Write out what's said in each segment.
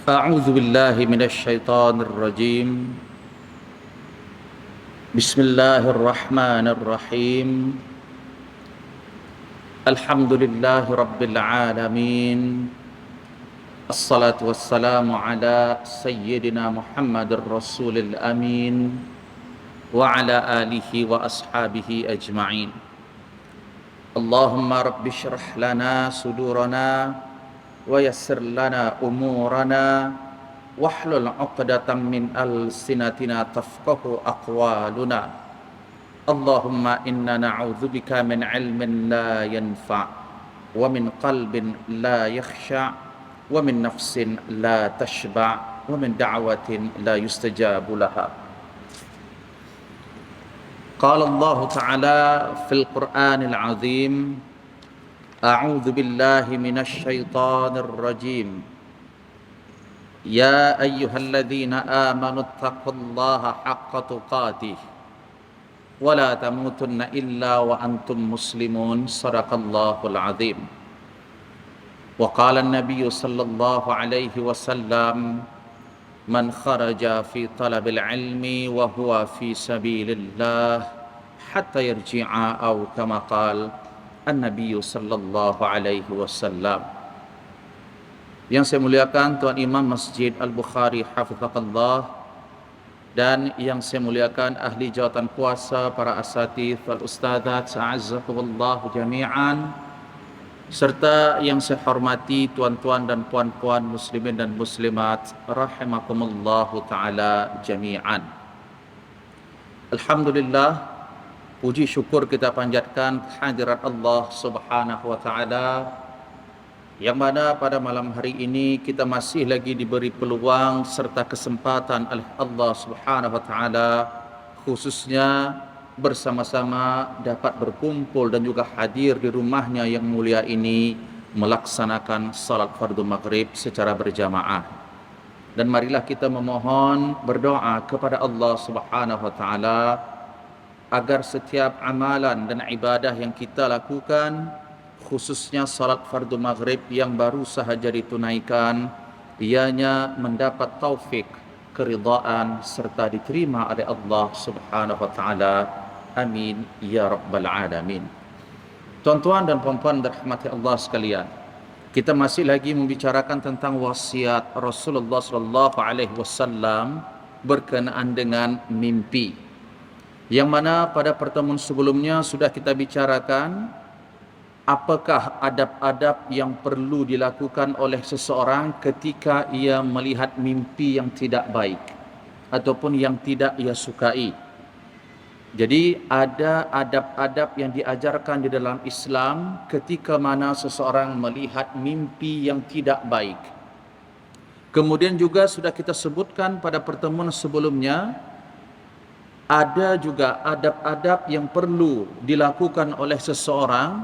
أعوذ بالله من الشيطان الرجيم. بسم الله الرحمن الرحيم. الحمد لله رب العالمين. الصلاة والسلام على سيدنا محمد الرسول الأمين وعلى آله وأصحابه أجمعين. اللهم رب اشرح لنا صدورنا ويسر لنا أمورنا واحلل عقدة من ألسنتنا تفقه أقوالنا. اللهم إنا نعوذ بك من علم لا ينفع ومن قلب لا يخشع ومن نفس لا تشبع ومن دعوة لا يستجاب لها. قال الله تعالى في القرآن العظيم: أعوذ بالله من الشيطان الرجيم. يا أيها الذين آمنوا اتقوا الله حق تقاته ولا تموتن إلا وأنتم مسلمون. صدق الله العظيم. وقال النبي صلى الله عليه وسلم: من خرج في طلب العلم وهو في سبيل الله حتى يرجع، أو كما قال An-Nabi sallallahu alaihi wasallam. Yang saya muliakan Tuan Imam Masjid Al-Bukhari hafizahullah, dan yang saya muliakan ahli jawatan kuasa, para asatidz wal ustadzat, a'azzakumullah jami'an, serta yang saya hormati tuan-tuan dan puan-puan muslimin dan muslimat rahimakumullahu taala jami'an. Alhamdulillah, puji syukur kita panjatkan kehadirat Allah Subhanahu wa taala, yang mana pada malam hari ini kita masih lagi diberi peluang serta kesempatan oleh Allah Subhanahu wa taala, khususnya bersama-sama dapat berkumpul dan juga hadir di rumahnya yang mulia ini melaksanakan salat fardu maghrib secara berjamaah. Dan marilah kita memohon berdoa kepada Allah Subhanahu wa taala agar setiap amalan dan ibadah yang kita lakukan, khususnya salat fardu maghrib yang baru sahaja ditunaikan, ianya mendapat taufik, keridaan serta diterima oleh Allah Subhanahu wa taala. Amin ya rabbal alamin. Tuan-tuan dan puan-puan dirahmati Allah sekalian, kita masih lagi membicarakan tentang wasiat Rasulullah sallallahu alaihi wasallam berkenaan dengan mimpi, yang mana pada pertemuan sebelumnya sudah kita bicarakan apakah adab-adab yang perlu dilakukan oleh seseorang ketika ia melihat mimpi yang tidak baik ataupun yang tidak ia sukai. Jadi ada adab-adab yang diajarkan di dalam Islam ketika mana seseorang melihat mimpi yang tidak baik. Kemudian juga sudah kita sebutkan pada pertemuan sebelumnya, ada juga adab-adab yang perlu dilakukan oleh seseorang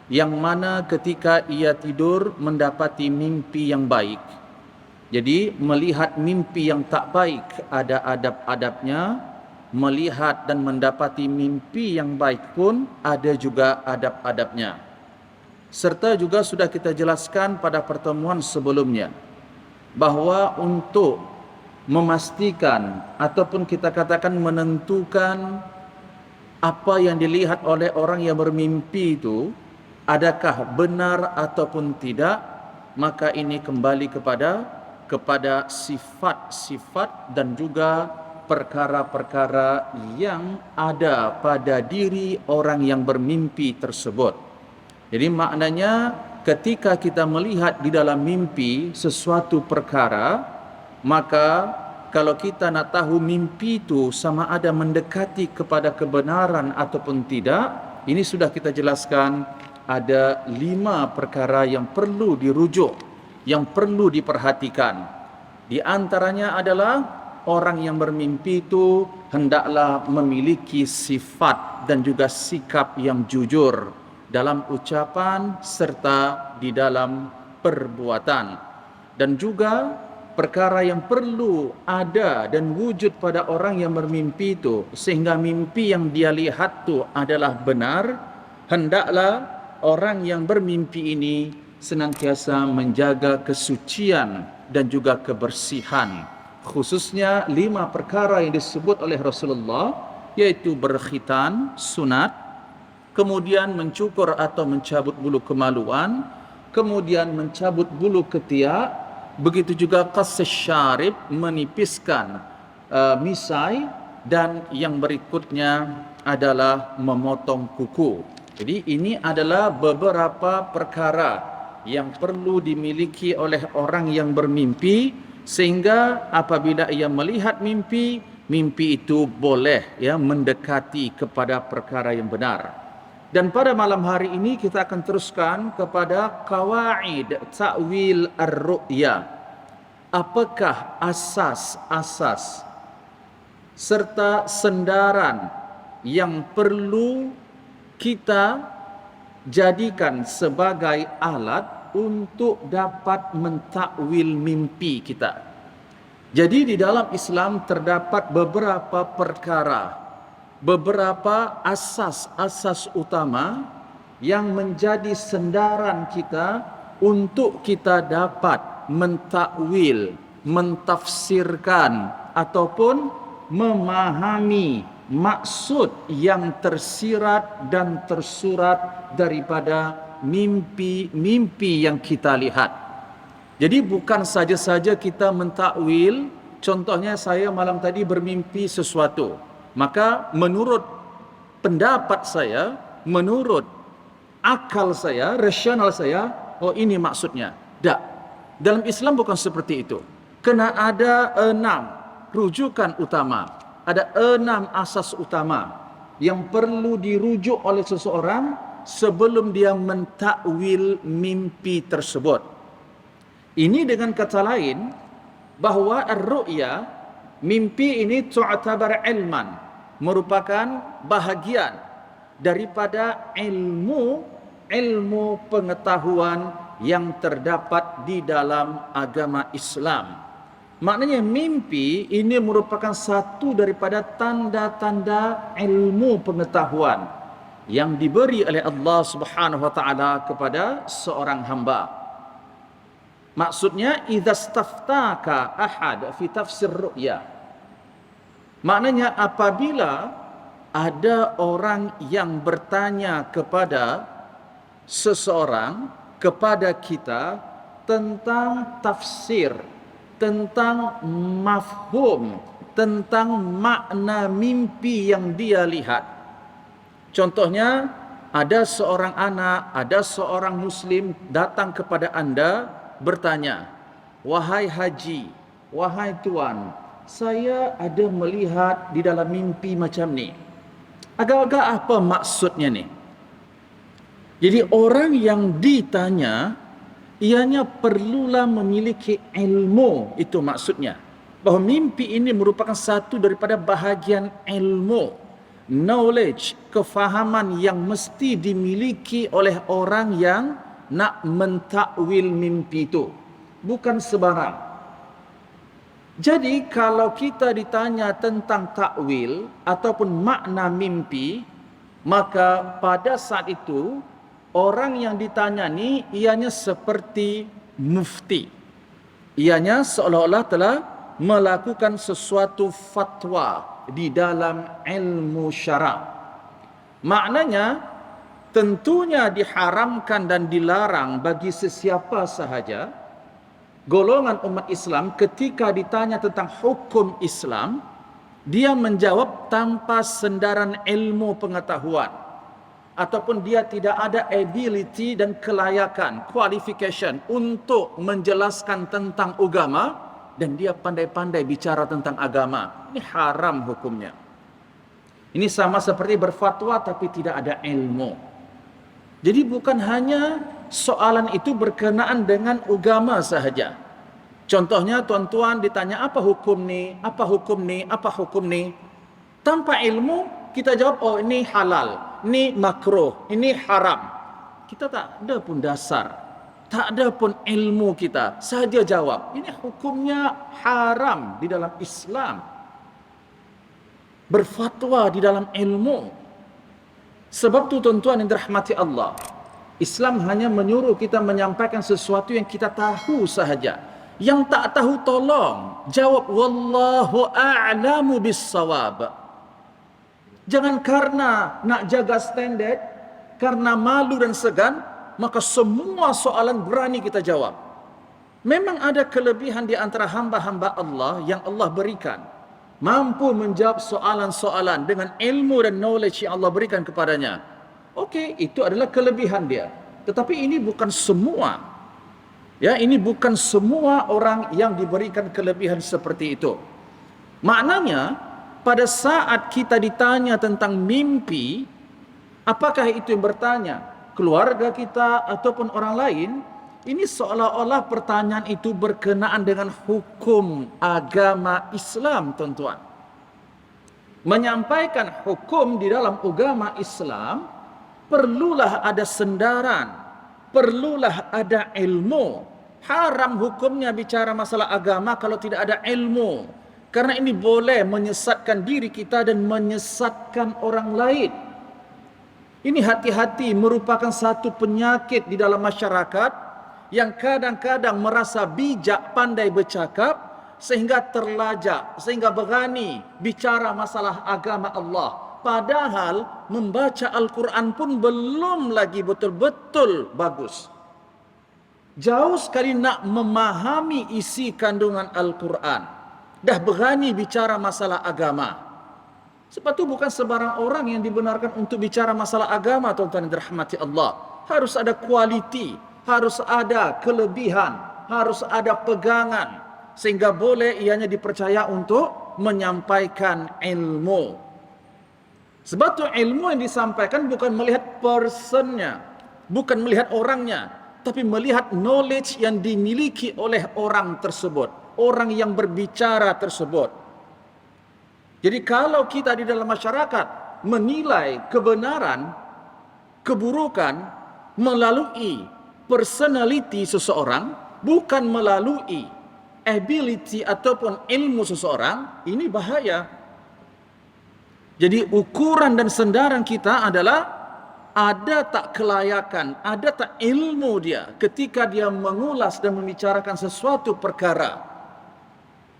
yang mana ketika ia tidur mendapati mimpi yang baik. Jadi melihat mimpi yang tak baik ada adab-adabnya, melihat dan mendapati mimpi yang baik pun ada juga adab-adabnya. Serta juga sudah kita jelaskan pada pertemuan sebelumnya bahawa untuk memastikan ataupun kita katakan menentukan apa yang dilihat oleh orang yang bermimpi itu adakah benar ataupun tidak, maka ini kembali kepada sifat-sifat dan juga perkara-perkara yang ada pada diri orang yang bermimpi tersebut. Jadi maknanya ketika kita melihat di dalam mimpi sesuatu perkara, maka kalau kita nak tahu mimpi itu sama ada mendekati kepada kebenaran ataupun tidak, ini sudah kita jelaskan ada 5 perkara yang perlu dirujuk, yang perlu diperhatikan. Di antaranya adalah orang yang bermimpi itu hendaklah memiliki sifat dan juga sikap yang jujur dalam ucapan serta di dalam perbuatan. Dan juga perkara yang perlu ada dan wujud pada orang yang bermimpi itu sehingga mimpi yang dia lihat itu adalah benar, hendaklah orang yang bermimpi ini senantiasa menjaga kesucian dan juga kebersihan. Khususnya 5 perkara yang disebut oleh Rasulullah, yaitu berkhitan, sunat, kemudian mencukur atau mencabut bulu kemaluan, kemudian mencabut bulu ketiak, begitu juga qas syarib, menipiskan misai, dan yang berikutnya adalah memotong kuku. Jadi ini adalah beberapa perkara yang perlu dimiliki oleh orang yang bermimpi, sehingga apabila ia melihat mimpi, mimpi itu boleh mendekati kepada perkara yang benar. Dan pada malam hari ini kita akan teruskan kepada qawaid ta'wil ar-ru'ya. Apakah asas-asas serta sendaran yang perlu kita jadikan sebagai alat untuk dapat mentakwil mimpi kita. Jadi di dalam Islam terdapat beberapa perkara, beberapa asas-asas utama yang menjadi sendaran kita untuk kita dapat mentakwil, mentafsirkan ataupun memahami maksud yang tersirat dan tersurat daripada mimpi-mimpi yang kita lihat. Jadi bukan saja-saja kita mentakwil. Contohnya saya malam tadi bermimpi sesuatu, maka menurut pendapat saya, menurut akal saya, rasional saya, oh ini maksudnya. Tak. Dalam Islam bukan seperti itu. Kena ada 6 rujukan utama. Ada 6 asas utama yang perlu dirujuk oleh seseorang sebelum dia mentakwil mimpi tersebut. Ini dengan kata lain, bahawa ar-ru'ya, mimpi ini tu'tabar ilman, merupakan bahagian daripada ilmu pengetahuan yang terdapat di dalam agama Islam. Maknanya mimpi ini merupakan satu daripada tanda-tanda ilmu pengetahuan yang diberi oleh Allah Subhanahu wa taala kepada seorang hamba. Maksudnya idza staftaka ahad fi tafsir ru'ya. Maknanya apabila ada orang yang bertanya kepada seseorang, kepada kita tentang tafsir, tentang mafhum, tentang makna mimpi yang dia lihat. Contohnya, ada seorang anak, ada seorang muslim datang kepada Anda bertanya, "Wahai haji, wahai tuan, saya ada melihat di dalam mimpi macam ni. Agak-agak apa maksudnya ni?" Jadi orang yang ditanya, ianya perlulah memiliki ilmu, itu maksudnya. Bahawa mimpi ini merupakan satu daripada bahagian ilmu, knowledge, kefahaman yang mesti dimiliki oleh orang yang nak mentakwil mimpi itu. Bukan sebarang. Jadi kalau kita ditanya tentang takwil ataupun makna mimpi, maka pada saat itu orang yang ditanya ni ianya seperti mufti. Ianya seolah-olah telah melakukan sesuatu fatwa di dalam ilmu syarak. Maknanya tentunya diharamkan dan dilarang bagi sesiapa sahaja golongan umat Islam ketika ditanya tentang hukum Islam, dia menjawab tanpa sendaran ilmu pengetahuan, ataupun dia tidak ada ability dan kelayakan, qualification untuk menjelaskan tentang agama, dan dia pandai-pandai bicara tentang agama. Ini haram hukumnya. Ini sama seperti berfatwa tapi tidak ada ilmu. Jadi bukan hanya soalan itu berkenaan dengan agama sahaja. Contohnya tuan-tuan ditanya apa hukum ni, apa hukum ni, apa hukum ni. Tanpa ilmu kita jawab, oh ini halal, ini makruh, ini haram. Kita tak ada pun dasar, tak ada pun ilmu kita, saja jawab. Ini hukumnya haram di dalam Islam. Berfatwa di dalam ilmu. Sebab tu tuan-tuan yang dirahmati Allah, Islam hanya menyuruh kita menyampaikan sesuatu yang kita tahu sahaja. Yang tak tahu tolong jawab wallahu a'lamu bissawab. Jangan karena nak jaga standard, karena malu dan segan, maka semua soalan berani kita jawab. Memang ada kelebihan di antara hamba-hamba Allah yang Allah berikan, mampu menjawab soalan-soalan dengan ilmu dan knowledge yang Allah berikan kepadanya. Okey, itu adalah kelebihan dia. Tetapi ini bukan semua. Ya, ini bukan semua orang yang diberikan kelebihan seperti itu. Maknanya, pada saat kita ditanya tentang mimpi, apakah itu yang bertanya? Keluarga kita ataupun orang lain? Ini seolah-olah pertanyaan itu berkenaan dengan hukum agama Islam, tuan-tuan. Menyampaikan hukum di dalam agama Islam, perlulah ada sendaran, perlulah ada ilmu. Haram hukumnya bicara masalah agama kalau tidak ada ilmu. Karena ini boleh menyesatkan diri kita dan menyesatkan orang lain. Ini hati-hati merupakan satu penyakit di dalam masyarakat yang kadang-kadang merasa bijak, pandai bercakap, sehingga terlajak, sehingga berani bicara masalah agama Allah. Padahal membaca Al-Quran pun belum lagi betul-betul bagus. Jauh sekali nak memahami isi kandungan Al-Quran, dah berani bicara masalah agama. Sebab itu bukan sebarang orang yang dibenarkan untuk bicara masalah agama, tuan-tuan yang dirahmati Allah. Harus ada kualiti, harus ada kelebihan, harus ada pegangan, sehingga boleh ianya dipercaya untuk menyampaikan ilmu. Sebab itu ilmu yang disampaikan bukan melihat personnya, bukan melihat orangnya, tapi melihat knowledge yang dimiliki oleh orang tersebut, orang yang berbicara tersebut. Jadi kalau kita di dalam masyarakat menilai kebenaran, keburukan melalui personality seseorang, bukan melalui ability ataupun ilmu seseorang, ini bahaya. Jadi ukuran dan sandaran kita adalah ada tak kelayakan, ada tak ilmu dia ketika dia mengulas dan membicarakan sesuatu perkara.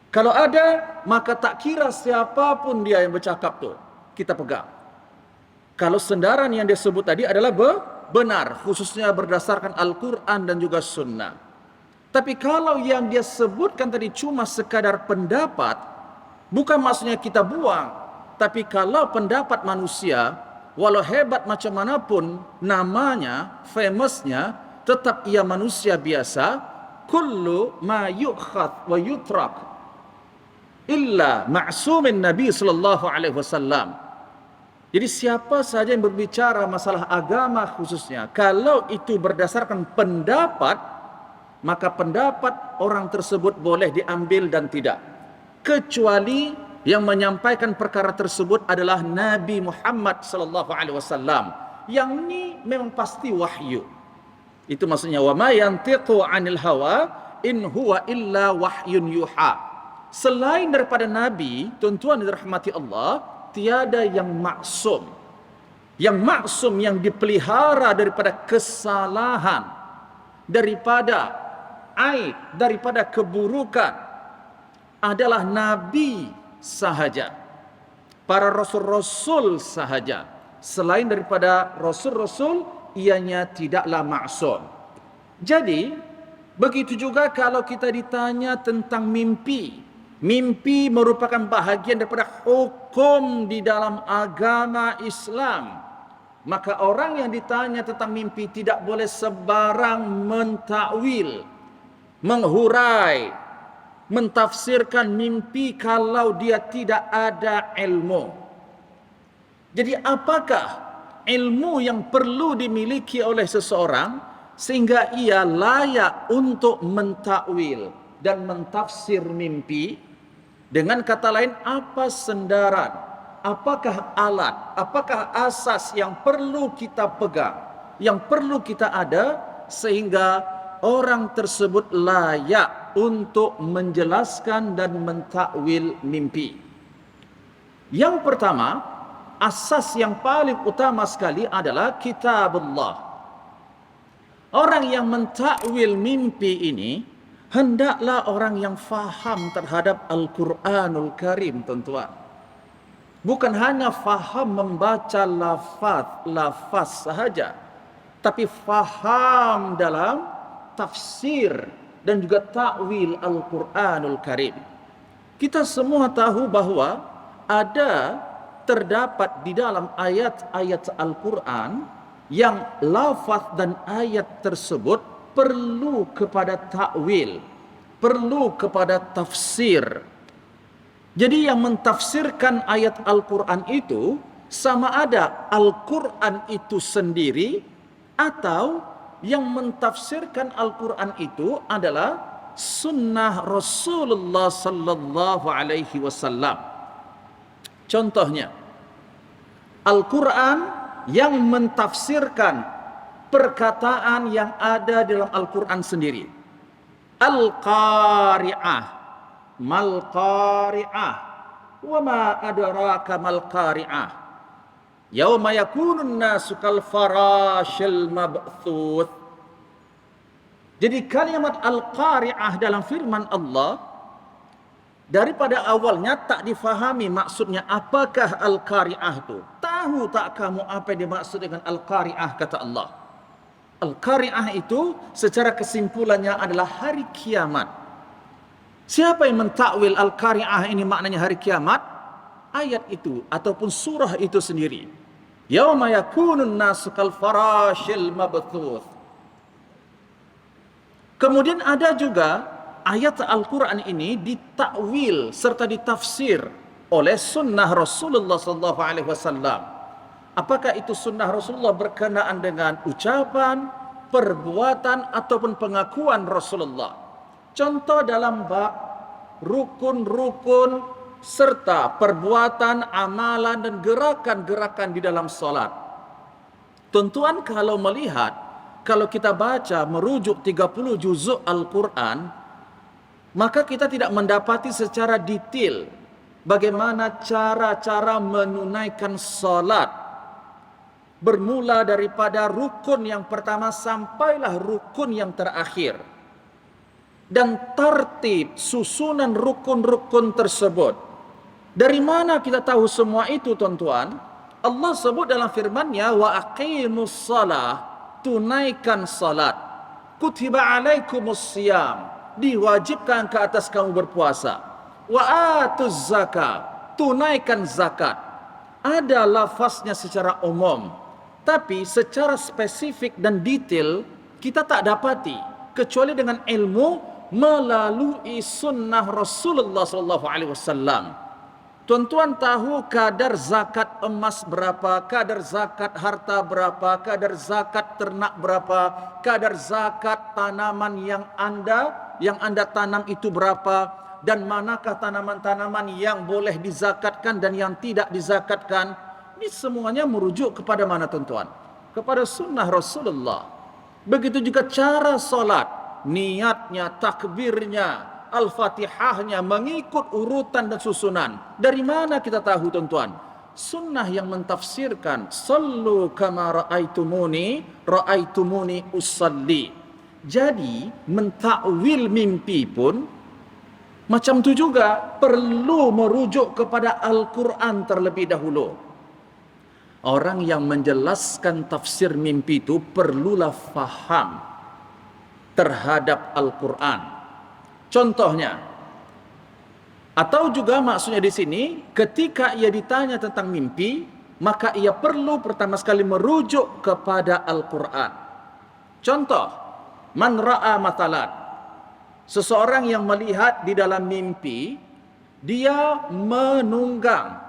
Kalau ada, maka tak kira siapapun dia yang bercakap tu, kita pegang. Kalau sandaran yang dia sebut tadi adalah benar, khususnya berdasarkan Al-Quran dan juga Sunnah. Tapi kalau yang dia sebutkan tadi cuma sekadar pendapat, bukan maksudnya kita buang. Tapi kalau pendapat manusia, walau hebat macam manapun namanya, famousnya, tetap ia manusia biasa. Kullu ma yu'khad wa yutrak illa ma'sumin Nabi sallallahu alaihi wasallam. Jadi siapa saja yang berbicara masalah agama khususnya, kalau itu berdasarkan pendapat, maka pendapat orang tersebut boleh diambil dan tidak. Kecuali yang menyampaikan perkara tersebut adalah Nabi Muhammad sallallahu alaihi wasallam. Yang ini memang pasti wahyu. Itu maksudnya wa ma yantiqu 'anil hawa in huwa illa wahyun yuha. Selain daripada Nabi, tuan-tuan yang dirahmati Allah, tiada yang maksum. Yang maksum, yang dipelihara daripada kesalahan, daripada aib, daripada keburukan, adalah Nabi sahaja, para rasul-rasul sahaja. Selain daripada rasul-rasul, ianya tidaklah maksum. Jadi, begitu juga kalau kita ditanya tentang mimpi. Mimpi merupakan bahagian daripada hukum di dalam agama Islam. Maka orang yang ditanya tentang mimpi tidak boleh sebarang mentakwil, menghurai, mentafsirkan mimpi kalau dia tidak ada ilmu. Jadi apakah ilmu yang perlu dimiliki oleh seseorang sehingga ia layak untuk mentakwil dan mentafsir mimpi? Dengan kata lain, apa sandaran, apakah alat, apakah asas yang perlu kita pegang, yang perlu kita ada sehingga orang tersebut layak untuk menjelaskan dan mentakwil mimpi. Yang pertama, asas yang paling utama sekali adalah kitabullah. Orang yang mentakwil mimpi ini Hendaklah orang yang faham terhadap Al-Quranul Karim, tuan-tuan. Bukan hanya faham membaca lafaz sahaja, tapi faham dalam tafsir dan juga takwil Al-Quranul Karim. Kita semua tahu bahwa terdapat di dalam ayat-ayat Al-Quran yang lafaz dan ayat tersebut perlu kepada takwil, perlu kepada tafsir. Jadi yang mentafsirkan ayat Al-Quran itu sama ada Al-Quran itu sendiri, atau yang mentafsirkan Al-Quran itu adalah sunnah Rasulullah sallallahu alaihi wasallam. Contohnya, Al-Quran yang mentafsirkan perkataan yang ada dalam Al-Quran sendiri. Al-Qari'ah, mal-Qari'ah, wa ma adraka mal-Qari'ah, yauma yakunun nasu kal farashil mabthuth. Jadi kalimat Al-Qari'ah dalam firman Allah, daripada awalnya tak difahami maksudnya apakah Al-Qari'ah itu. Tahu tak kamu apa yang dimaksud dengan Al-Qari'ah, kata Allah. Al-Qari'ah itu secara kesimpulannya adalah hari kiamat. Siapa yang mentakwil Al-Qari'ah ini maknanya hari kiamat? Ayat itu ataupun surah itu sendiri. Yauma yakunun nasu kal farashil mabthuth. Kemudian ada juga ayat Al-Quran ini ditakwil serta ditafsir oleh sunnah Rasulullah SAW. Apakah itu sunnah Rasulullah berkenaan dengan ucapan, perbuatan, ataupun pengakuan Rasulullah? Contoh dalam bab rukun-rukun serta perbuatan, amalan dan gerakan-gerakan di dalam salat. Tuan-tuan, kalau kita baca merujuk 30 juzuk Al-Quran, maka kita tidak mendapati secara detail bagaimana cara-cara menunaikan salat. Bermula daripada rukun yang pertama sampailah rukun yang terakhir. Dan tartib susunan rukun-rukun tersebut. Dari mana kita tahu semua itu, tuan-tuan? Allah sebut dalam firman-Nya, wa aqimus shalah, tunaikan salat. Kutiba alaikumus siyam, diwajibkan ke atas kamu berpuasa. Wa atuz zakat, tunaikan zakat. Ada lafaznya secara umum, tapi secara spesifik dan detail kita tak dapati kecuali dengan ilmu melalui sunnah Rasulullah SAW. Tuan-tuan tahu kadar zakat emas berapa, kadar zakat harta berapa, kadar zakat ternak berapa, kadar zakat tanaman yang anda tanam itu berapa, dan manakah tanaman-tanaman yang boleh dizakatkan dan yang tidak dizakatkan. Ini semuanya merujuk kepada mana, tuan-tuan? Kepada sunnah Rasulullah. Begitu juga cara solat, niatnya, takbirnya, Al-Fatihahnya, mengikut urutan dan susunan. Dari mana kita tahu, tuan-tuan? Sunnah yang mentafsirkan, sallu kama ra'aitumuni usalli. Jadi mentakwil mimpi pun macam tu juga, perlu merujuk kepada Al-Quran terlebih dahulu. Orang yang menjelaskan tafsir mimpi itu perlulah faham terhadap Al-Quran. Contohnya, atau juga maksudnya di sini, ketika ia ditanya tentang mimpi, maka ia perlu pertama sekali merujuk kepada Al-Quran. Contoh, man ra'a matalan, seseorang yang melihat di dalam mimpi, dia menunggang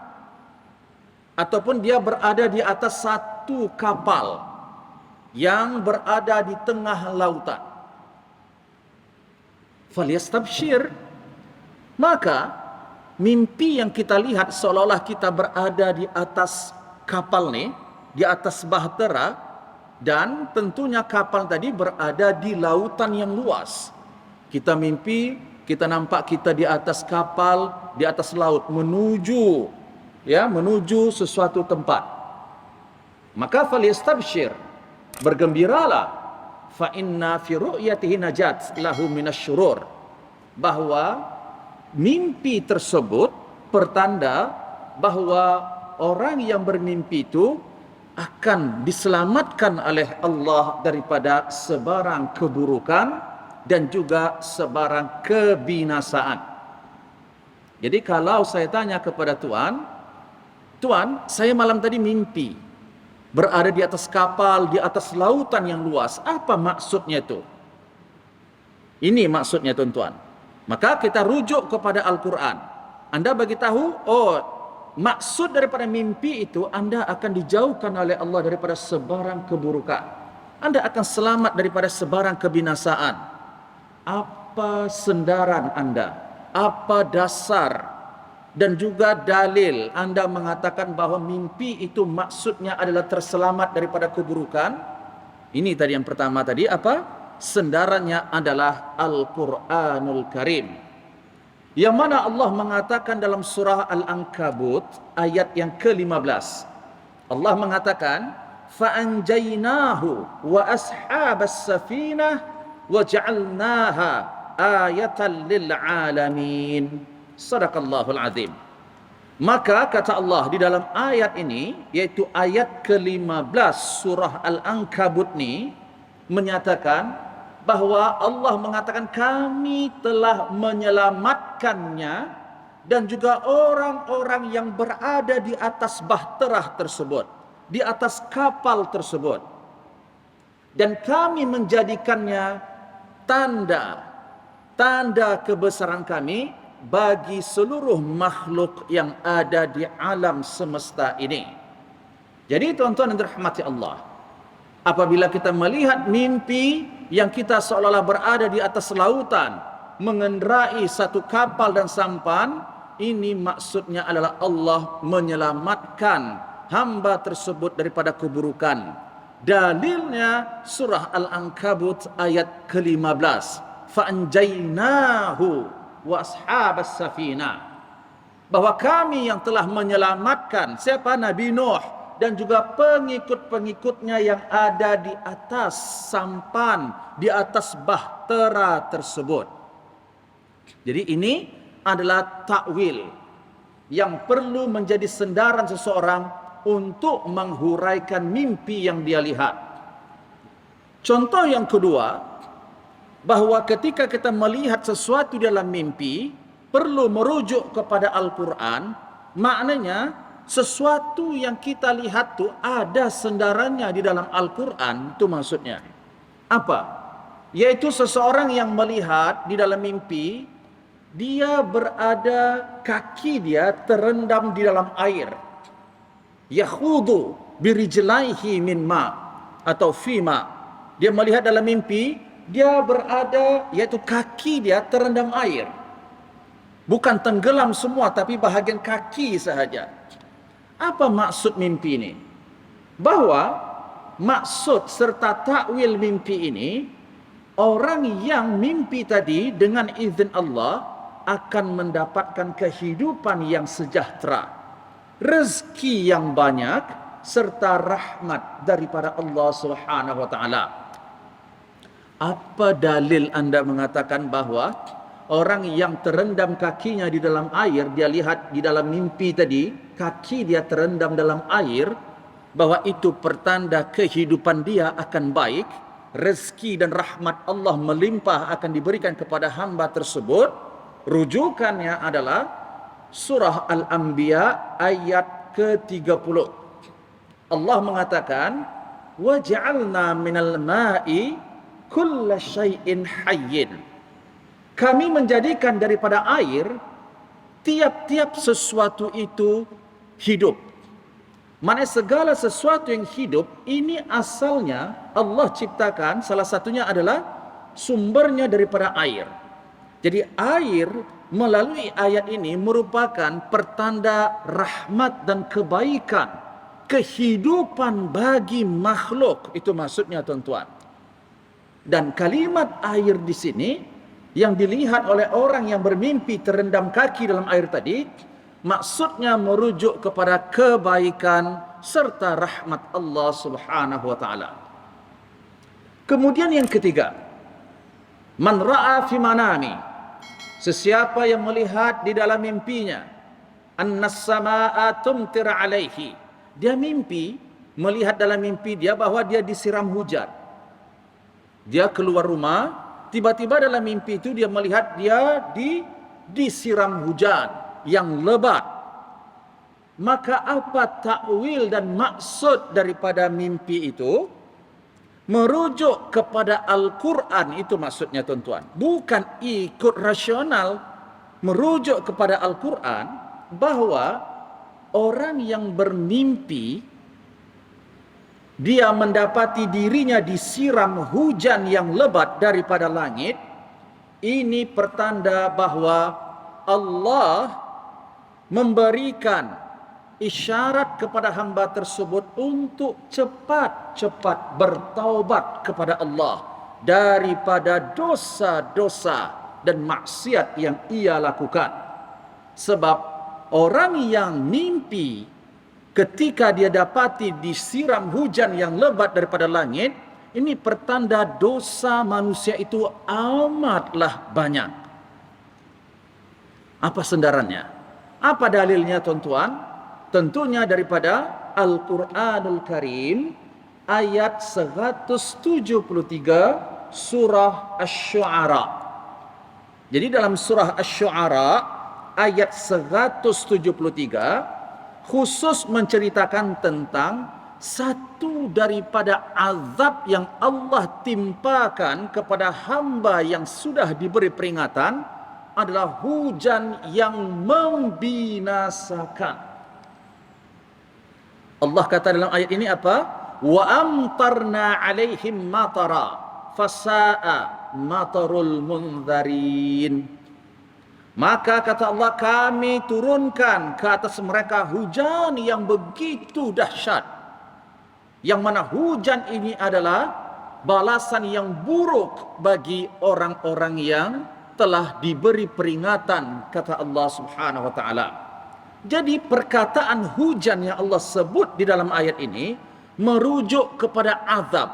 ataupun dia berada di atas satu kapal yang berada di tengah lautan. Falyastabshir, maka mimpi yang kita lihat seolah-olah kita berada di atas kapal ni, di atas bahtera, dan tentunya kapal tadi berada di lautan yang luas. Kita mimpi, kita nampak kita di atas kapal, di atas laut, menuju sesuatu tempat. Maka falyastabshir, bergembiralah. fa inna fi ru'yatihi najat lahu minasyurur, bahwa mimpi tersebut pertanda bahwa orang yang bermimpi itu akan diselamatkan oleh Allah daripada sebarang keburukan dan juga sebarang kebinasaan. Jadi kalau saya tanya kepada Tuan, Tuan, saya malam tadi mimpi berada di atas kapal, di atas lautan yang luas. Apa maksudnya itu? Ini maksudnya tuan-tuan. Maka kita rujuk kepada Al-Quran. Anda bagi tahu, maksud daripada mimpi itu, Anda akan dijauhkan oleh Allah daripada sebarang keburukan. Anda akan selamat daripada sebarang kebinasaan. Apa sendaran Anda? Apa dasar dan juga dalil Anda mengatakan bahwa mimpi itu maksudnya adalah terselamat daripada keburukan? Ini tadi yang pertama tadi, apa? Sendarannya adalah Al-Quranul Karim, yang mana Allah mengatakan dalam surah Al-Ankabut ayat yang ke-15. Allah mengatakan, "Fa'anjaynahu wa ashabas safinah wa ja'alnaha ayatan lil alamin." Sadaqallahul azim. Maka kata Allah di dalam ayat ini, yaitu ayat ke-15 surah Al-Ankabut ni, menyatakan bahwa Allah mengatakan kami telah menyelamatkannya dan juga orang-orang yang berada di atas bahtera tersebut, di atas kapal tersebut, dan kami menjadikannya tanda kebesaran kami bagi seluruh makhluk yang ada di alam semesta ini. Jadi tuan-tuan yang dirahmati Allah, apabila kita melihat mimpi yang kita seolah-olah berada di atas lautan, mengendarai satu kapal dan sampan, ini maksudnya adalah Allah menyelamatkan hamba tersebut daripada keburukan. Dalilnya surah Al-Ankabut ayat ke-15. Fa'anjaynahu wa ashabas safinah, bahwa kami yang telah menyelamatkan siapa? Nabi Nuh dan juga pengikut-pengikutnya yang ada di atas sampan, di atas bahtera tersebut. Jadi ini adalah takwil yang perlu menjadi sendaran seseorang untuk menghuraikan mimpi yang dia lihat. Contoh yang kedua, bahwa ketika kita melihat sesuatu dalam mimpi, perlu merujuk kepada Al-Quran. Maknanya sesuatu yang kita lihat tu ada sendarannya di dalam Al-Quran. Itu maksudnya apa? Yaitu seseorang yang melihat di dalam mimpi, dia berada, kaki dia terendam di dalam air. Yakhudu birijlaihi min ma, atau fima. Dia melihat dalam mimpi, dia berada, yaitu kaki dia terendam air. Bukan tenggelam semua, tapi bahagian kaki sahaja. Apa maksud mimpi ini? Bahwa maksud serta takwil mimpi ini, orang yang mimpi tadi dengan izin Allah akan mendapatkan kehidupan yang sejahtera, rezeki yang banyak, serta rahmat daripada Allah Subhanahu wa taala. Apa dalil Anda mengatakan bahwa orang yang terendam kakinya di dalam air, dia lihat di dalam mimpi tadi, kaki dia terendam dalam air, bahwa itu pertanda kehidupan dia akan baik, rezeki dan rahmat Allah melimpah akan diberikan kepada hamba tersebut? Rujukannya adalah surah Al-Anbiya ayat ke-30. Allah mengatakan, "Waja'alna minal ma'i kulla syai'in hayyin." Kami menjadikan daripada air tiap-tiap sesuatu itu hidup. Maksudnya segala sesuatu yang hidup ini asalnya Allah ciptakan, salah satunya adalah sumbernya daripada air. Jadi air melalui ayat ini merupakan pertanda rahmat dan kebaikan, kehidupan bagi makhluk. Itu maksudnya tuan-tuan. Dan kalimat air di sini yang dilihat oleh orang yang bermimpi terendam kaki dalam air tadi, maksudnya merujuk kepada kebaikan serta rahmat Allah Subhanahu wa taala. Kemudian yang ketiga, man ra'a fi manami, sesiapa yang melihat di dalam mimpinya, annas samaa tumtir alaihi, dia mimpi, melihat dalam mimpi dia bahwa dia disiram hujan. Dia keluar rumah, tiba-tiba dalam mimpi itu dia melihat dia disiram hujan yang lebat. Maka apa takwil dan maksud daripada mimpi itu? Merujuk kepada Al-Quran, itu maksudnya tuan-tuan. Bukan ikut rasional. Merujuk kepada Al-Quran bahwa orang yang bermimpi, dia mendapati dirinya disiram hujan yang lebat daripada langit, ini pertanda bahwa Allah memberikan isyarat kepada hamba tersebut untuk cepat-cepat bertaubat kepada Allah daripada dosa-dosa dan maksiat yang ia lakukan. Sebab orang yang mimpi ketika dia dapati disiram hujan yang lebat daripada langit, ini pertanda dosa manusia itu amatlah banyak. Apa sendarannya? Apa dalilnya tuan-tuan? Tentunya daripada Al-Quranul Karim ayat 173 surah Asy-Syu'ara. Jadi dalam surah Asy-Syu'ara ayat 173 khusus menceritakan tentang satu daripada azab yang Allah timpakan kepada hamba yang sudah diberi peringatan adalah hujan yang membinasakan. Allah kata dalam ayat ini apa? Wa amtarna alaihim matara fasa'a matarul munzarin. Maka kata Allah, kami turunkan ke atas mereka hujan yang begitu dahsyat. Yang mana hujan ini adalah balasan yang buruk bagi orang-orang yang telah diberi peringatan, kata Allah Subhanahu wa taala. Jadi perkataan hujan yang Allah sebut di dalam ayat ini merujuk kepada azab.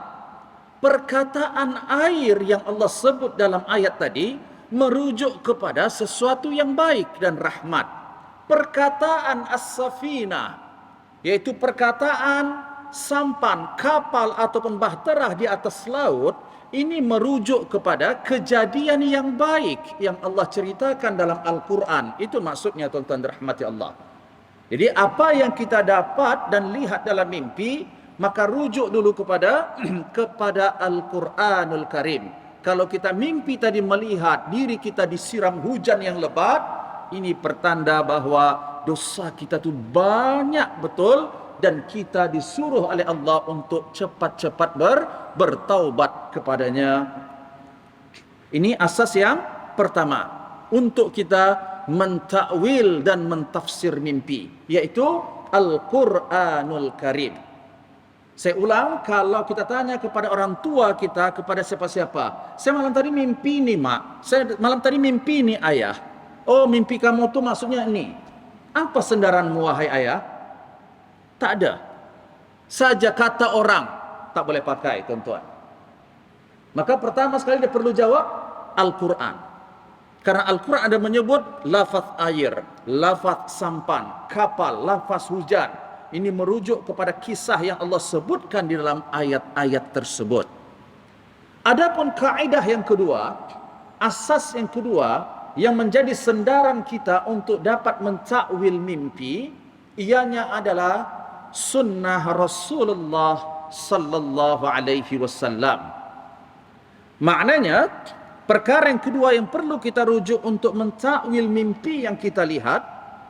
Perkataan air yang Allah sebut dalam ayat tadi merujuk kepada sesuatu yang baik dan rahmat. Perkataan as-safinah, yaitu perkataan sampan, kapal ataupun bahtera di atas laut, ini merujuk kepada kejadian yang baik yang Allah ceritakan dalam Al-Quran. Itu maksudnya tuan-tuan dirahmati Allah. Jadi apa yang kita dapat dan lihat dalam mimpi, maka rujuk dulu kepada Al-Quranul Karim. Kalau kita mimpi tadi melihat diri kita disiram hujan yang lebat, ini pertanda bahwa dosa kita tu banyak betul, dan kita disuruh oleh Allah untuk cepat-cepat bertaubat kepadanya. Ini asas yang pertama untuk kita mentakwil dan mentafsir mimpi, yaitu Al-Quranul Karim. Saya ulang, kalau kita tanya kepada orang tua kita, kepada siapa-siapa, saya malam tadi mimpi ni mak, saya malam tadi mimpi ni ayah. Oh, mimpi kamu tu maksudnya ini. Apa sendaranmu wahai ayah? Tak ada. Saja kata orang tak boleh pakai, tuan-tuan. Maka pertama sekali dia perlu jawab Al-Quran. Karena Al-Quran ada menyebut lafaz air, lafaz sampan, kapal, lafaz hujan. Ini merujuk kepada kisah yang Allah sebutkan di dalam ayat-ayat tersebut. Adapun kaidah yang kedua, asas yang kedua yang menjadi sendaran kita untuk dapat mentakwil mimpi, ianya adalah sunnah Rasulullah sallallahu alaihi wasallam. Maknanya, perkara yang kedua yang perlu kita rujuk untuk mentakwil mimpi yang kita lihat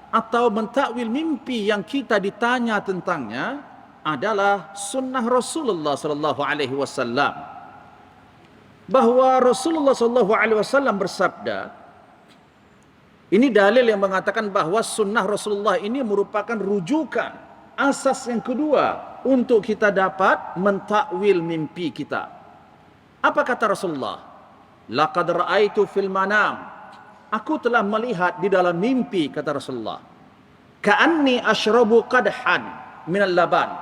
atau mentakwil mimpi yang kita ditanya tentangnya adalah sunnah Rasulullah sallallahu alaihi wasallam. Bahwa Rasulullah sallallahu alaihi wasallam bersabda, ini dalil yang mengatakan bahwa sunnah Rasulullah ini merupakan rujukan, asas yang kedua untuk kita dapat mentakwil mimpi kita. Apa kata Rasulullah? Laqad ra'aitu fil manam, aku telah melihat di dalam mimpi, kata Rasulullah, ka'anni ashrabu qadhan minal laban,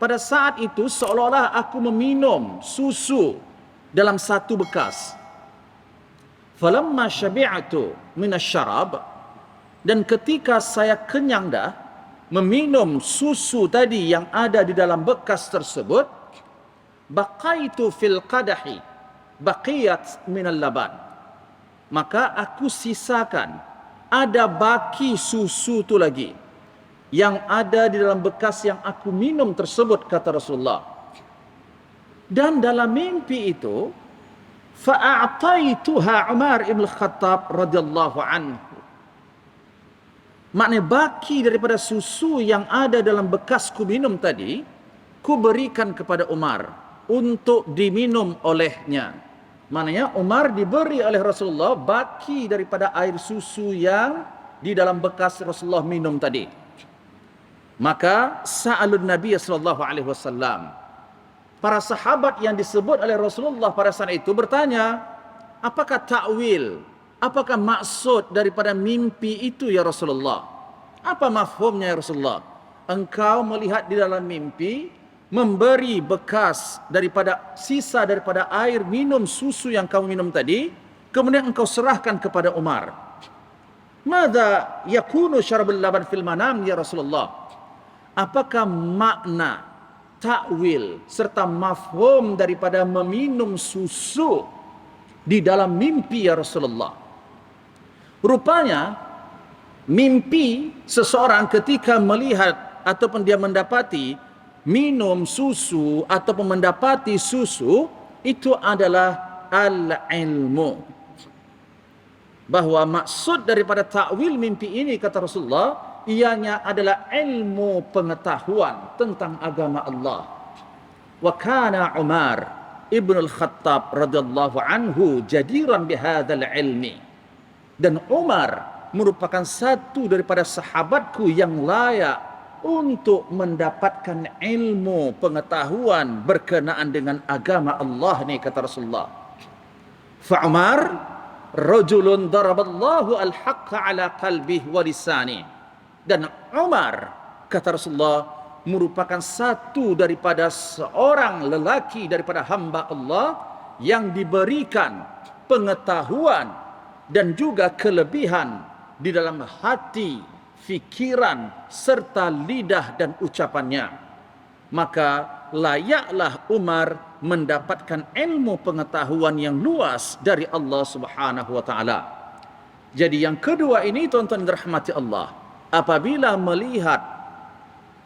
pada saat itu seolah-olah aku meminum susu dalam satu bekas. Falamma syabi'tu minasyarab, dan ketika saya kenyang dah meminum susu tadi yang ada di dalam bekas tersebut, baqaitu fil qadahi baqiyat minal laban, maka aku sisakan ada baki susu tu lagi yang ada di dalam bekas yang aku minum tersebut, kata Rasulullah. Dan dalam mimpi itu, fa'a'taituha Umar ibn Khattab radhiyallahu anhu. Maknanya baki daripada susu yang ada dalam bekas ku minum tadi, ku berikan kepada Umar untuk diminum olehnya. Maknanya Umar diberi oleh Rasulullah baki daripada air susu yang di dalam bekas Rasulullah minum tadi. Maka sa'alun Nabi sallallahu alaihi wasallam, para sahabat yang disebut oleh Rasulullah pada saat itu bertanya, apakah ta'wil, apakah maksud daripada mimpi itu ya Rasulullah? Apa mafhumnya ya Rasulullah? Engkau melihat di dalam mimpi memberi bekas daripada sisa daripada air minum susu yang kamu minum tadi, kemudian engkau serahkan kepada Umar. Madza yakunu syarabul laban fil manam ya Rasulullah? Apakah makna, takwil serta mafhum daripada meminum susu di dalam mimpi ya Rasulullah? Rupanya mimpi seseorang ketika melihat ataupun dia mendapati minum susu ataupun mendapati susu, itu adalah al-ilmu. Bahwa maksud daripada takwil mimpi ini, kata Rasulullah, ianya adalah ilmu pengetahuan tentang agama Allah. Wa kana Umar ibn al-Khattab radhiyallahu anhu jadiran bihadzal ilmi. Dan Umar merupakan satu daripada sahabatku yang layak untuk mendapatkan ilmu pengetahuan berkenaan dengan agama Allah ni, kata Rasulullah. Fa Umar rajulun daraballahu al-haqqa ala qalbihi wa lisanihi. Dan Umar, kata Rasulullah, merupakan satu daripada seorang lelaki daripada hamba Allah yang diberikan pengetahuan dan juga kelebihan di dalam hati, fikiran serta lidah dan ucapannya. Maka layaklah Umar mendapatkan ilmu pengetahuan yang luas dari Allah Subhanahu wa taala. Jadi yang kedua ini, tuan-tuan dirahmati Allah, apabila melihat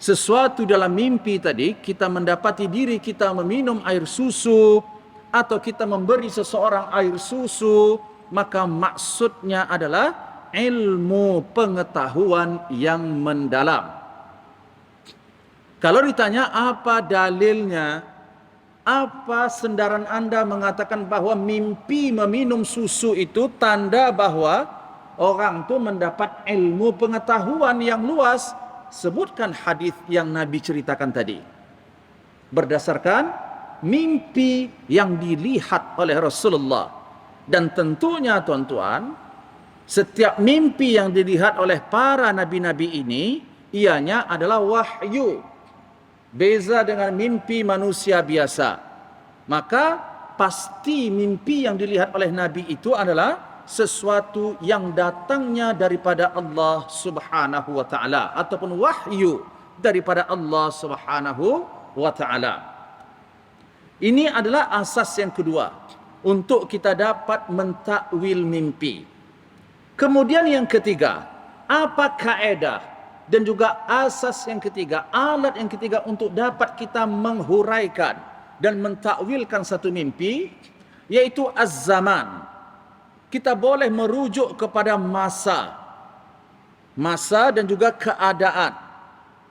sesuatu dalam mimpi tadi, kita mendapati diri kita meminum air susu atau kita memberi seseorang air susu, maka maksudnya adalah ilmu pengetahuan yang mendalam. Kalau ditanya apa dalilnya, apa sendaran anda mengatakan bahawa mimpi meminum susu itu tanda bahawa orang tu mendapat ilmu pengetahuan yang luas? Sebutkan hadis yang Nabi ceritakan tadi. Berdasarkan mimpi yang dilihat oleh Rasulullah. Dan tentunya tuan-tuan, setiap mimpi yang dilihat oleh para nabi-nabi ini, ianya adalah wahyu. Beza dengan mimpi manusia biasa. Maka pasti mimpi yang dilihat oleh Nabi itu adalah sesuatu yang datangnya daripada Allah Subhanahu wa taala ataupun wahyu daripada Allah Subhanahu wa taala. Ini adalah asas yang kedua untuk kita dapat mentakwil mimpi. Kemudian yang ketiga, apa kaedah dan juga asas yang ketiga, alat yang ketiga untuk dapat kita menghuraikan dan mentakwilkan satu mimpi, yaitu az-zaman. Kita boleh merujuk kepada masa dan juga keadaan.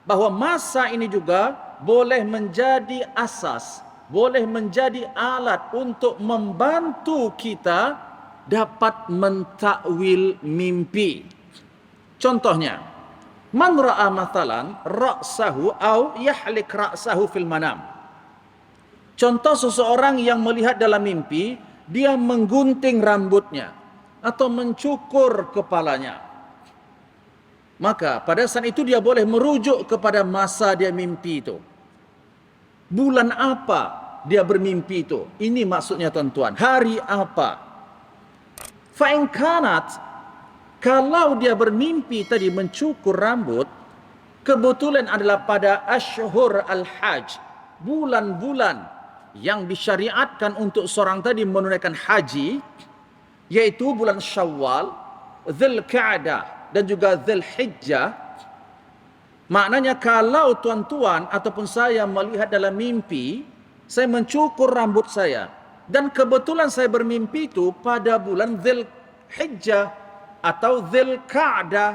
Bahawa masa ini juga boleh menjadi asas, boleh menjadi alat untuk membantu kita dapat mentakwil mimpi. Contohnya, man ra'a mathalan ra'sahu au yahlik ra'sahu fil manam. Contoh seseorang yang melihat dalam mimpi, dia menggunting rambutnya atau mencukur kepalanya. Maka pada saat itu dia boleh merujuk kepada masa dia mimpi itu. Bulan apa dia bermimpi itu? Ini maksudnya tuan-tuan. Hari apa? Fa'in kanat, kalau dia bermimpi tadi mencukur rambut, kebetulan adalah pada Ashhur al-Hajj, bulan-bulan yang disyariatkan untuk seorang tadi menunaikan haji, yaitu bulan Syawal, Dzulqa'dah dan juga Dzulhijjah. Maknanya kalau tuan-tuan ataupun saya melihat dalam mimpi, saya mencukur rambut saya, dan kebetulan saya bermimpi itu pada bulan Dzulhijjah atau Dzulqa'dah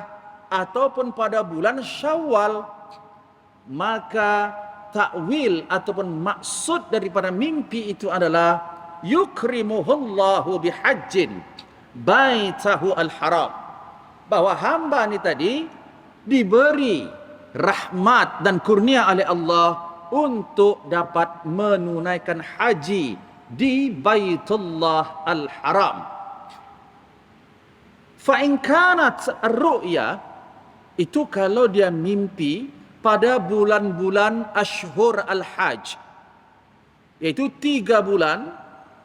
ataupun pada bulan Syawal, maka takwil ataupun maksud daripada mimpi itu adalah yukrimuhullahu bihajjin baitahu al-haram, bahwa hamba ni tadi diberi rahmat dan kurnia oleh Allah untuk dapat menunaikan haji di Baitullah al-Haram. Fa in kanat ar-ru'ya, itu kalau dia mimpi pada bulan-bulan Ashhur al-Hajj, yaitu 3 bulan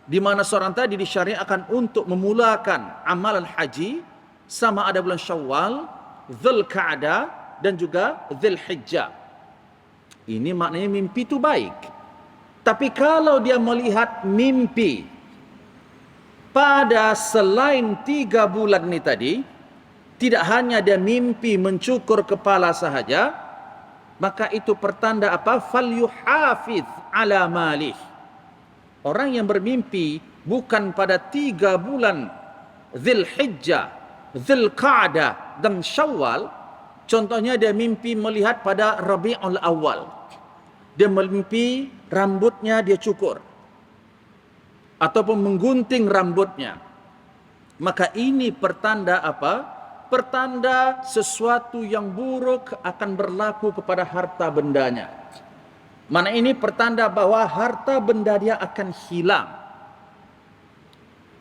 di mana seorang tadi disyariatkan untuk memulakan amalan haji, sama ada bulan Syawal, Dzulqa'dah dan juga Dzulhijjah. Ini maknanya mimpi itu baik. Tapi kalau dia melihat mimpi pada selain 3 bulan ini tadi, tidak hanya dia mimpi mencukur kepala sahaja, maka itu pertanda apa? Falyuhafiz ala malih. Orang yang bermimpi bukan pada 3 bulan Dzulhijjah, Dzulqa'dah dan Syawal, contohnya dia mimpi melihat pada Rabiul Awal, dia mimpi rambutnya dia cukur ataupun menggunting rambutnya, maka ini pertanda apa? Pertanda sesuatu yang buruk akan berlaku kepada harta bendanya. Mana ini pertanda bahwa harta benda dia akan hilang.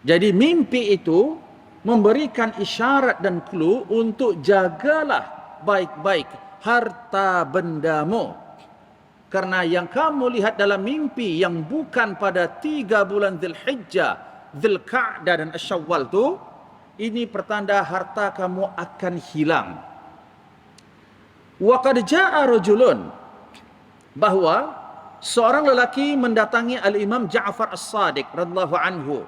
Jadi mimpi itu memberikan isyarat dan clue untuk jagalah baik-baik harta bendamu. Karena yang kamu lihat dalam mimpi yang bukan pada 3 bulan Dzulhijjah, Dzulqa'dah dan Syawal itu, ini pertanda harta kamu akan hilang. Wa qad jaa'a rajulun, bahwa seorang lelaki mendatangi Al-Imam Ja'far As-Sadiq radhiyallahu anhu,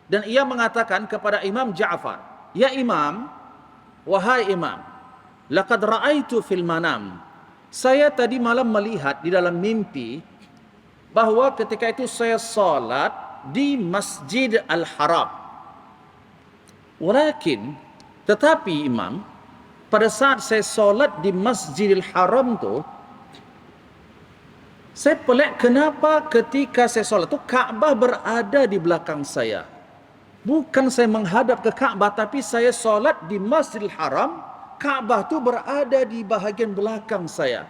dan ia mengatakan kepada Imam Ja'far, "Ya Imam, wahai Imam, laqad ra'aitu fil manam." Saya tadi malam melihat di dalam mimpi bahwa ketika itu saya salat di Masjid Al-Haram. Walakin, tetapi Imam, pada saat saya salat di Masjidil Haram tu, saya pelik kenapa ketika saya salat tu Kaabah berada di belakang saya. Bukan saya menghadap ke Kaabah, tapi saya salat di Masjidil Haram, Kaabah tu berada di bahagian belakang saya.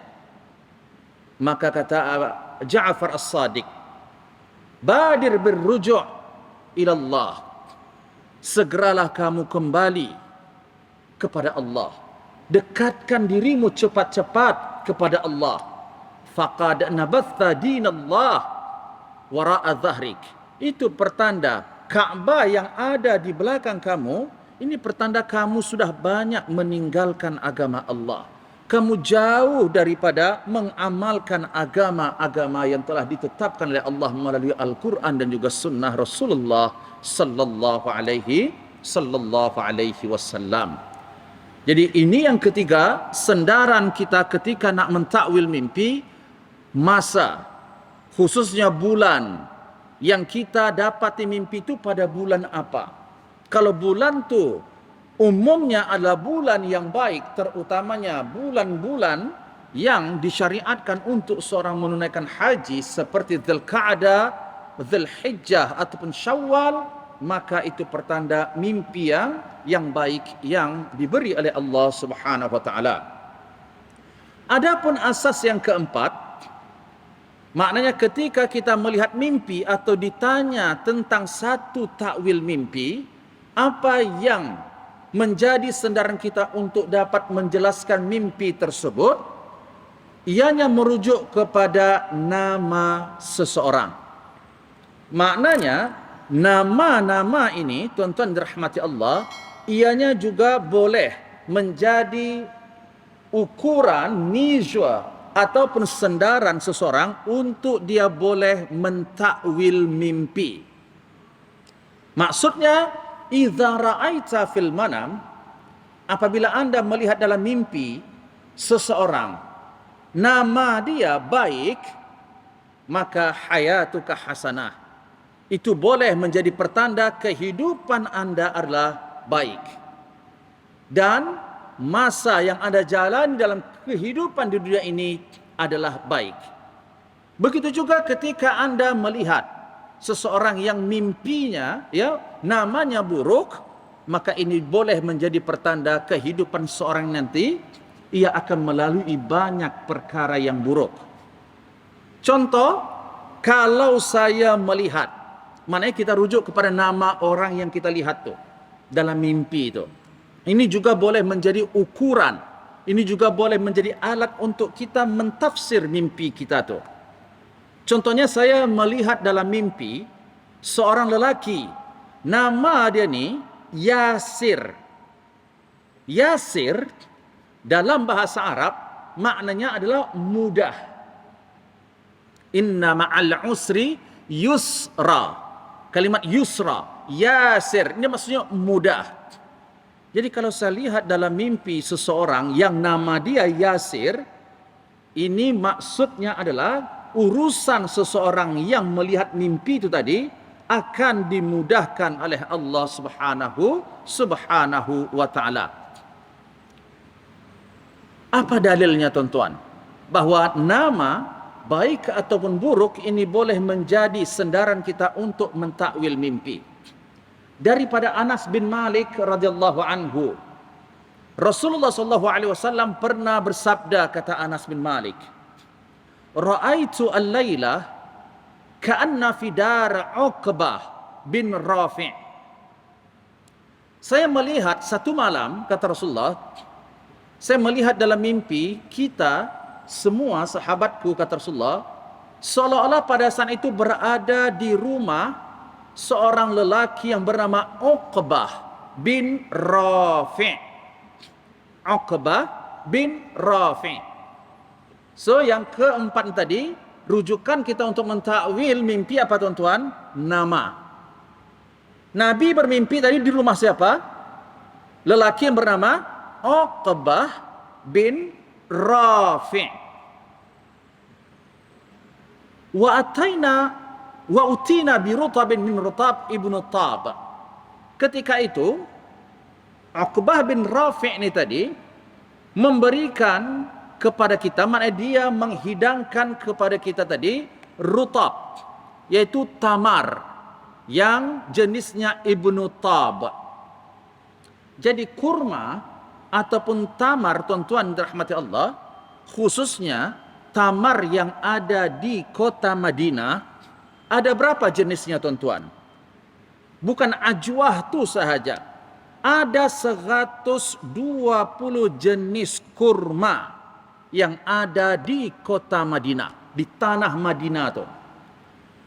Maka kata Ja'far As-Sadiq, "Badir birruju' ila Allah." Segeralah kamu kembali kepada Allah. Dekatkan dirimu cepat-cepat kepada Allah. Faqad nabatha dinallah wara'a dhahrik. Itu pertanda Kaabah yang ada di belakang kamu, ini pertanda kamu sudah banyak meninggalkan agama Allah. Kamu jauh daripada mengamalkan agama-agama yang telah ditetapkan oleh Allah melalui Al-Quran dan juga sunnah Rasulullah sallallahu alaihi wasallam. Jadi ini yang ketiga, sendaran kita ketika nak mentakwil mimpi, masa, khususnya bulan yang kita dapati mimpi itu pada bulan apa. Kalau bulan tu umumnya adalah bulan yang baik, terutamanya bulan-bulan yang disyariatkan untuk seorang menunaikan haji seperti Dzulqa'dah, Dzulhijjah ataupun Syawal, maka itu pertanda mimpi yang baik yang diberi oleh Allah Subhanahu wa taala. Adapun asas yang keempat, maknanya ketika kita melihat mimpi atau ditanya tentang satu takwil mimpi, apa yang menjadi sandaran kita untuk dapat menjelaskan mimpi tersebut? ianya merujuk kepada nama seseorang. Maknanya nama-nama ini, tuan-tuan dirahmati Allah, ianya juga boleh menjadi ukuran nizwa ataupun sandaran seseorang untuk dia boleh mentakwil mimpi. Maksudnya, idza ra'aita fil manam, apabila anda melihat dalam mimpi seseorang, nama dia baik, maka hayatuka hasanah. Itu boleh menjadi pertanda kehidupan anda adalah baik. Dan masa yang anda jalani dalam kehidupan di dunia ini adalah baik. Begitu juga ketika anda melihat seseorang yang mimpinya namanya buruk, maka ini boleh menjadi pertanda kehidupan seorang nanti ia akan melalui banyak perkara yang buruk. Contoh, kalau saya melihat, maknanya kita rujuk kepada nama orang yang kita lihat tu dalam mimpi itu. Ini juga boleh menjadi ukuran. Ini juga boleh menjadi alat untuk kita mentafsir mimpi kita tu. Contohnya, saya melihat dalam mimpi seorang lelaki, nama dia ni Yasir. Yasir dalam bahasa Arab maknanya adalah mudah. Inna ma'al usri yusra. Kalimat yusra, Yasir, ini maksudnya mudah. Jadi kalau saya lihat dalam mimpi seseorang yang nama dia Yasir, ini maksudnya adalah urusan seseorang yang melihat mimpi itu tadi akan dimudahkan oleh Allah Subhanahu wa ta'ala. Apa dalilnya, tuan-tuan? Bahwa nama baik ataupun buruk ini boleh menjadi sandaran kita untuk mentakwil mimpi. Daripada Anas bin Malik radhiyallahu anhu, Rasulullah sallallahu alaihi wasallam pernah bersabda, kata Anas bin Malik, "Ra'aitu al-laila ka'anna fi dar Uqbah bin Rafi'." Saya melihat satu malam, kata Rasulullah, saya melihat dalam mimpi kita semua sahabatku, kata Rasulullah, seolah-olah pada saat itu berada di rumah seorang lelaki yang bernama Uqbah bin Rafi'. Uqbah bin Rafi'. So yang keempat tadi, rujukan kita untuk mentakwil mimpi apa, tuan-tuan? Nama. Nabi bermimpi tadi di rumah siapa? Lelaki yang bernama Uqbah bin Rafi'. Wa utina bi rutabin min rutab ibnu Tab. Ketika itu Uqbah bin Rafi' ini tadi memberikan kepada kita, maknanya dia menghidangkan kepada kita tadi rutab, yaitu tamar yang jenisnya ibnu Tab. Jadi kurma ataupun tamar, tuan-tuan dirahmati Allah, khususnya tamar yang ada di kota Madinah, ada berapa jenisnya, tuan-tuan? Bukan ajwah tu sahaja. Ada 120 jenis kurma yang ada di kota Madinah, di tanah Madinah tu.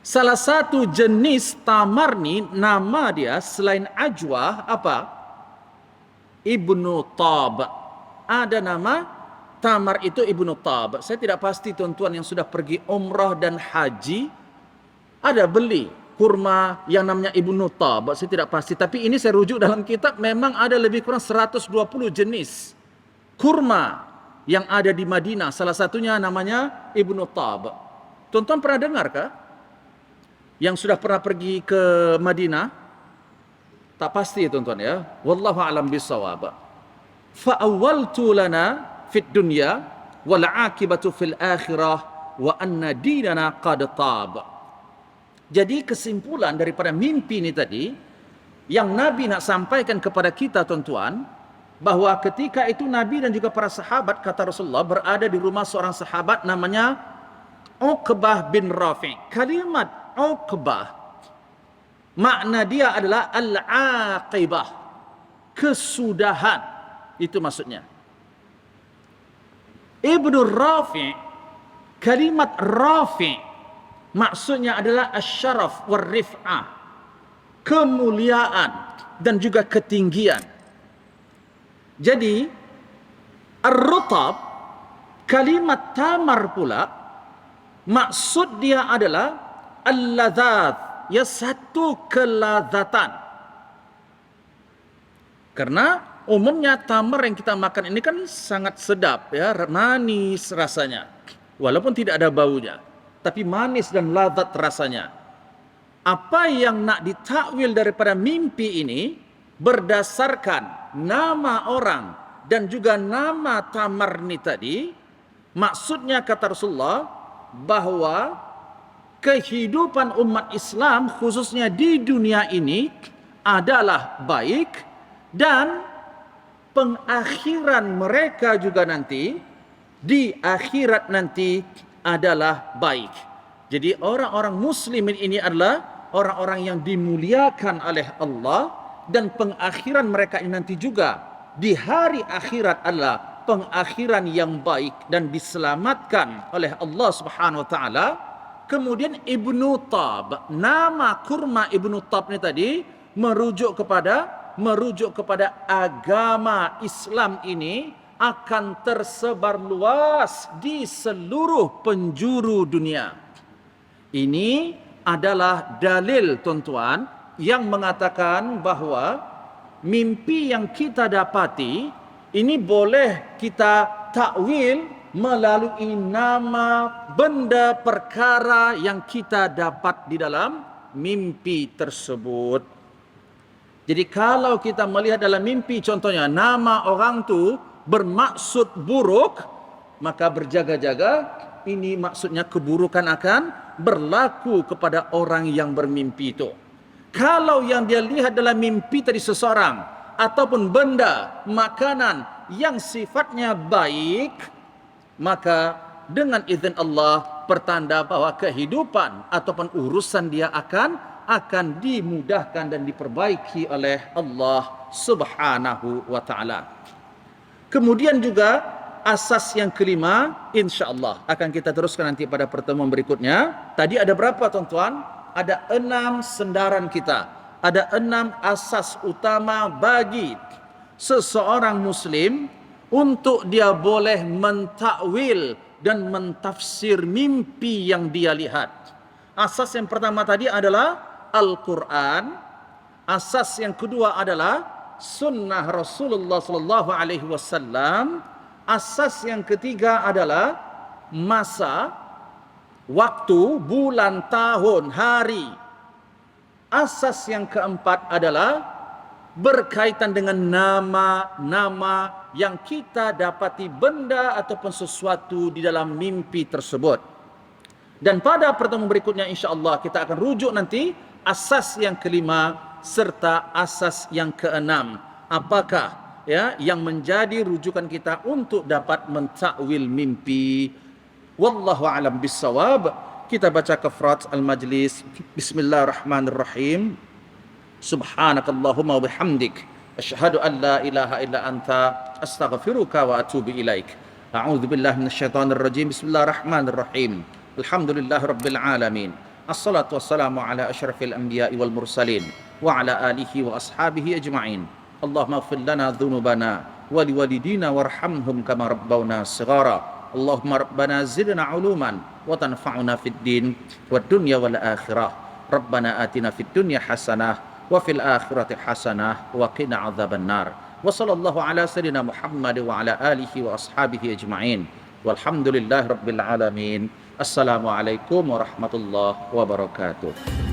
Salah satu jenis tamar ni, nama dia selain ajwah apa? Ibnu Tab. Ada nama tamar itu Ibnu Tab. Saya tidak pasti, tuan-tuan yang sudah pergi umrah dan haji ada beli kurma yang namanya Ibnu Tab. Saya tidak pasti, tapi ini saya rujuk dalam kitab, memang ada lebih kurang 120 jenis kurma yang ada di Madinah. Salah satunya namanya Ibnu Tab. Tuan-tuan pernah dengarkah? Yang sudah pernah pergi ke Madinah? Tak pasti, tuan-tuan ya. Wallahu a'lam bissawab. Fa awwaltu lana fid dunya wal 'aqibatu fil akhirah wa anna dinana qad tab. Jadi kesimpulan daripada mimpi ini tadi yang Nabi nak sampaikan kepada kita, tuan-tuan, bahwa ketika itu Nabi dan juga para sahabat, kata Rasulullah, berada di rumah seorang sahabat namanya Uqbah bin Rafi'. Kalimat Uqbah makna dia adalah al-aqibah, kesudahan. Itu maksudnya. Ibnu Rafi' Kalimat rafi' maksudnya adalah asyaraf warrif'ah, kemuliaan dan juga ketinggian. Jadi ar-rutab, kalimat tamar pula maksud dia adalah al-ladzat, ya satu kelazatan. Karena umumnya tamar yang kita makan ini kan sangat sedap, ya, manis rasanya. Walaupun tidak ada baunya, tapi manis dan lazat rasanya. Apa yang nak ditakwil daripada mimpi ini berdasarkan nama orang dan juga nama tamar ni tadi, maksudnya kata Rasulullah bahwa kehidupan umat Islam khususnya di dunia ini adalah baik, dan pengakhiran mereka juga nanti di akhirat nanti adalah baik. Jadi orang-orang muslimin ini adalah orang-orang yang dimuliakan oleh Allah, dan pengakhiran mereka ini nanti juga di hari akhirat adalah pengakhiran yang baik dan diselamatkan oleh Allah Subhanahu wa taala. Kemudian Ibnu Tab, nama kurma Ibnu Tab ini tadi merujuk kepada agama Islam ini akan tersebar luas di seluruh penjuru dunia. Ini adalah dalil, tuan-tuan, yang mengatakan bahawa mimpi yang kita dapati ini boleh kita takwil melalui nama benda perkara yang kita dapat di dalam mimpi tersebut. Jadi kalau kita melihat dalam mimpi contohnya nama orang tu bermaksud buruk, maka berjaga-jaga, ini maksudnya keburukan akan berlaku kepada orang yang bermimpi itu. Kalau yang dia lihat dalam mimpi tadi seseorang ataupun benda, makanan yang sifatnya baik, maka dengan izin Allah pertanda bahwa kehidupan ataupun urusan dia akan dimudahkan dan diperbaiki oleh Allah Subhanahu wa taala. Kemudian juga asas yang kelima, insya-Allah akan kita teruskan nanti pada pertemuan berikutnya. Tadi ada berapa, tuan-tuan? Ada 6 sendaran kita. Ada 6 asas utama bagi seseorang muslim untuk dia boleh mentakwil dan mentafsir mimpi yang dia lihat. Asas yang pertama tadi adalah Al-Quran. Asas yang kedua adalah sunnah Rasulullah sallallahu alaihi wasallam. Asas yang ketiga adalah masa, waktu, bulan, tahun, hari. Asas yang keempat adalah berkaitan dengan nama-nama yang kita dapati benda ataupun sesuatu di dalam mimpi tersebut. Dan pada pertemuan berikutnya insya-Allah kita akan rujuk nanti asas yang kelima serta asas yang keenam. Apakah yang menjadi rujukan kita untuk dapat mentakwil mimpi? Wallahu a'lam bissawab. Kita baca kafarat al-majlis. Bismillahirrahmanirrahim. Subhanakallahumma wa bihamdik asyhadu an la ilaha illa anta astaghfiruka wa atubu ilaik. A'udzu billahi minasyaitonir rajim. Bismillahirrahmanirrahim. Alhamdulillahirabbil alamin. Assalatu wassalamu ala asyrafil anbiya'i wal mursalin wa ala alihi wa ashabihi ajma'in. Allahumma ighfir lana dhunubana wa liwalidina warhamhum kama rabbawna shighara. Allahumma rabbana zidna uluman wa tanfa'una fid din wad dunya wal akhirah. Rabbana atina fid dunya hasanah wa fil akhirati hasanah wa qina adzabannar. Wa sallallahu ala sayyidina Muhammad wa ala alihi wa ashabihi ajma'in. Walhamdulillahi rabbil alamin. Assalamualaikum warahmatullahi wabarakatuh.